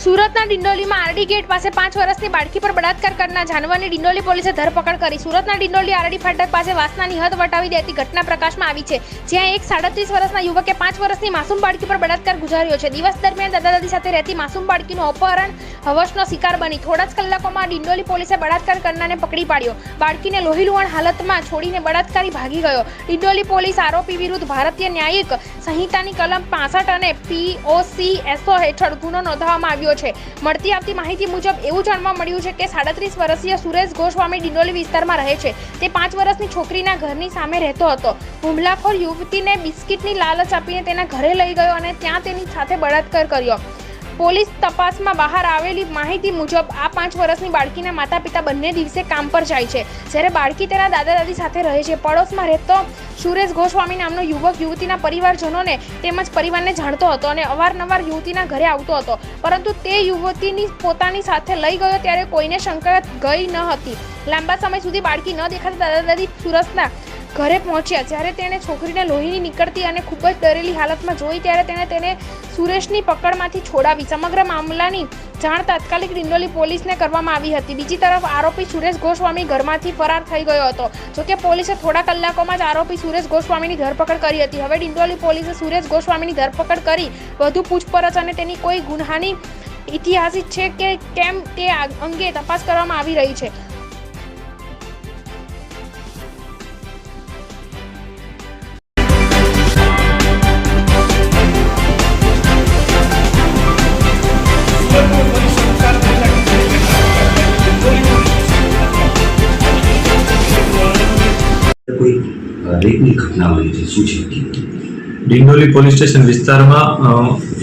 સુરતના ડિંડોલીમાં RD gate પાસે 5 વર્ષની બાળકી પર બળાત્કાર કરનાર જાનવરની ડિંડોલી પોલીસે ધરપકડ કરી। સુરતના ડિંડોલી આરડી ફાટક પાસે વાસનાની હદ વટાવી દેતી ઘટના પ્રકાશમાં આવી છે, જ્યાં એક 37 વર્ષના યુવકે 5 વર્ષની માસૂમ બાળકી પર બળાત્કાર ગુજાર્યો છે। દિવસ દરમિયાન દાદા દાદી સાથે રહેતી માસૂમ બાળકીનું અપહરણ હવસનો શિકાર બની થોડા જ કલાકોમાં ડિંડોલી પોલીસે બળાત્કાર કરનારને પકડી પાડ્યો। બાળકીને લોહીલુહાણ હાલતમાં છોડીને બળાત્કારી ભાગી ગયો। ડિંડોલી પોલીસ આરોપી વિરુદ્ધ ભારતીય ન્યાયિક સંહિતાની કલમ 65 અને POCSO હેઠળ ગુનો નોંધવામાં આવ્યો છે। મળતી આવતી માહિતી મુજબ એવું જાણવા મળ્યું છે કે 37 વર્ષીય સુરેશ ગોસ્વામી ડિંડોલી વિસ્તારમાં રહે છે। તે 5 વર્ષની છોકરીના ઘરની સામે રહેતો હતો। હુમલાખોર યુવતીને બિસ્કિટની લાલચ આપીને તેના ઘરે લઈ ગયો અને ત્યાં તેની સાથે બળાત્કાર કર્યો। પોલીસ તપાસમાં બહાર આવેલી માહિતી મુજબ આ 5 વર્ષની બાળકીના માતા પિતા બંને દિવસે કામ પર જાય છે, જ્યારે બાળકી તેના દાદા દાદી સાથે રહે છે। પડોશમાં રહેતો સુરેશ ગોસ્વામી નામનો યુવક યુવતીના પરિવારજનોને તેમજ પરિવારને જાણતો હતો અને અવારનવાર યુવતીના ઘરે આવતો હતો, પરંતુ તે યુવતીની પોતાની સાથે લઈ ગયો ત્યારે કોઈને શંકા ગઈ ન હતી। લાંબા સમય સુધી બાળકી ન દેખાતા દાદા દાદી સુરતના ઘરે પહોંચ્યા। જ્યારે તેણે છોકરીને લોહીની નીકળતી અને ખૂબ જ ડરેલી હાલતમાં જોઈ ત્યારે તેણે તેને સુરેશની પકડમાંથી છોડાવી। સમગ્ર મામલાની જાણ તાત્કાલિક ડિંડોલી પોલીસને કરવામાં આવી હતી। બીજી તરફ આરોપી સુરેશ ગોસ્વામી ઘરમાંથી ફરાર થઈ ગયો હતો। જોકે પોલીસે થોડા કલાકોમાં જ આરોપી સુરેશ ગોસ્વામીની ધરપકડ કરી હતી। હવે ડિંડોલી પોલીસે સુરેશ ગોસ્વામીની ધરપકડ કરી વધુ પૂછપરછ અને તેની કોઈ ગુન્હાની ઇતિહાસ છે કે કેમ તે અંગે તપાસ કરવામાં આવી રહી છે। ડિંડોલી પોલીસ સ્ટેશન વિસ્તારમાં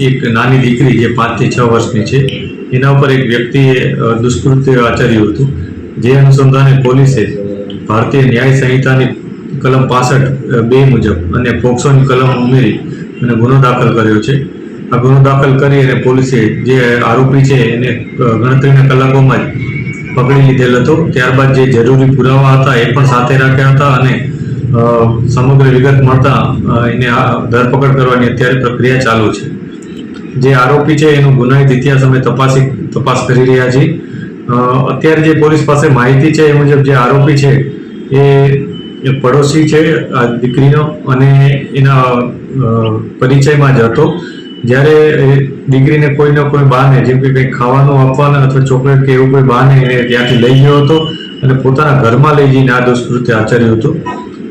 એક નાની દીકરી જે 5 થી 6 વર્ષની છે, એના ઉપર એક વ્યક્તિએ દુષ્કૃત્ય આચર્યું હતું। જે અનુસંધાને પોલીસે ભારતીય ન્યાય સંહિતાની કલમ 65(2) મુજબ અને પોક્સોની કલમ ઉમેરી અને ગુનો દાખલ કર્યો છે। આ ગુનો દાખલ કરી અને પોલીસે જે આરોપી છે એને ગણતરીના કલાકોમાં જ પકડી લીધેલ હતો। ત્યારબાદ જે જરૂરી પુરાવા હતા એ પણ સાથે રાખ્યા હતા અને સમગ્ર વિગત મળતા એને ધરપકડ કરવાની અત્યારે પ્રક્રિયા ચાલુ છે। જે આરોપી છે એનો ગુનાહિત ઇતિહાસ અમે તપાસ કરી રહ્યા છીએ। અત્યારે જે પોલીસ પાસે માહિતી છે એ મુજબ જે આરોપી છે એ પડોશી છે આ દીકરીનો અને એના પરિચયમાં જ હતો। જ્યારે દીકરીને કોઈને કોઈ બહાને જેમ કે કંઈક ખાવાનું આપવાના અથવા ચોકલેટ કે એવું કોઈ બહાને એને ત્યાંથી લઈ ગયો હતો અને પોતાના ઘરમાં લઈ જઈને આ દુષ્કૃત્ય આચર્યું હતું।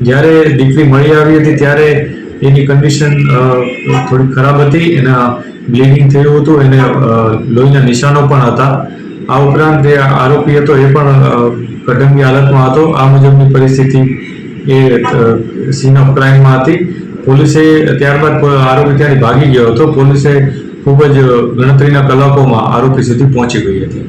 જ્યારે દીકરી મળી આવી હતી ત્યારે એની કન્ડિશન થોડી ખરાબ હતી, એના બ્લીડિંગ થયું હતું, એને લોહીના નિશાનો પણ હતા। આ ઉપરાંત જે આરોપી હતો એ પણ કડંગી હાલતમાં હતો। આ મુજબની પરિસ્થિતિ એ સીન ઓફ ક્રાઇમમાં હતી। પોલીસે ત્યારબાદ આરોપી ત્યાંથી ભાગી ગયો હતો। પોલીસે ખૂબ જ ગણતરીના કલાકોમાં આરોપી સુધી પહોંચી ગઈ હતી।